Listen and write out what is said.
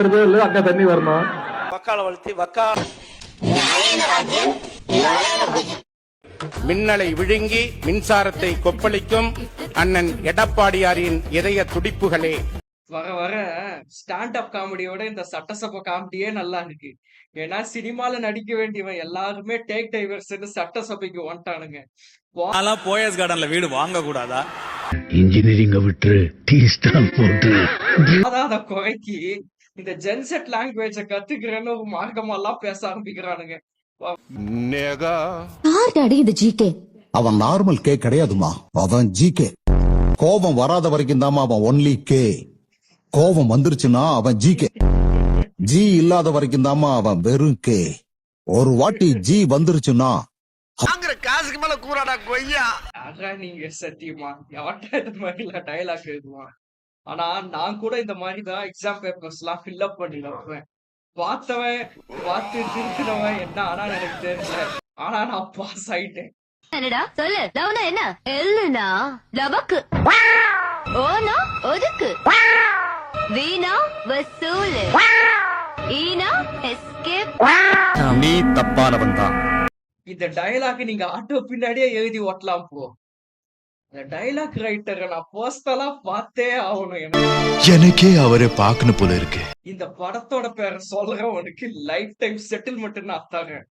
அங்க தண்ணி வரணும். வக்கால வளர்த்தி வக்கா மின்னலை விழுங்கி மின்சாரத்தை கொப்பளிக்கும் அண்ணன் எடப்பாடியாரின் இதய துடிப்புகளே. வர வர ஸ்டாண்ட் அப் காமெடியோட இந்த சட்டசபை காமெடியே நல்லா இருக்கு. ஏன்னா சினிமால நடிக்க வேண்டியவன் எல்லாருமே டேக் டைவர்ஸ் சட்டசபைக்கு வந்துட்டானுங்க. போயஸ் கார்டன்ல வீடு வாங்க கூடாதா? இன்ஜினியரிங்க விட்டு டீ ஸ்டால் போட்டு அத குறைக்கி இந்த ஜென்செட் லாங்குவேஜ கத்துக்கிறேன்னு ஒரு மார்க்கமெல்லாம் பேச ஆரம்பிக்கிறானுங்க. அவன் நார்மல் கே கிடையாதுமா, அவன் ஜிகே. கோபம் வராத வரைக்கும் தாமா அவன் ஒன்லி கே. கோபம் வந்துருச்சுன்னா அவன் ஜிகே. ஜி இல்லாத வரைக்கும் தாமா அவன் வெறும் கே. ஒரு வாட்டி ஜி வந்துருச்சுன்னா காசுக்கு மேல கூறாடா கொய்யா. அதான் நீங்க சத்தியமா எவன்டா இந்த மாதிரி டயலாக் எழுதுவான். ஆனா நான் கூட இந்த மாதிரிதான் எக்ஸாம் பேப்பர்ஸ் எல்லாம் ஃபில்அப் பண்ணி வைப்பேன். பார்த்தவன் பார்த்து திருத்தினவன் என்ன ஆனா எனக்கு தெரியல. ஆனா நான் பாஸ் ஆயிட்டேன். என்னடா சொல்லு. லவ்னா என்ன? எல்லுனா லபக்கு, ஓனா ஒதுக்கு, வீணா வசூலு, ஈனா எஸ்கேப். நீ தப்பானவன் தான். இந்த டயலாக் நீங்க ஆட்டோ பின்னாடியே எழுதி ஓட்டலாம் போ. இந்த டயலாக் ரைட்டரை நான் பர்சனலா பார்த்தே ஆகணும். எனக்கே அவரை பார்க்கணும் போல இருக்கு. இந்த படத்தோட பேரை சொல்றவனுக்கு லைஃப் டைம் செட்டில்மெண்ட் நான் தரேன்.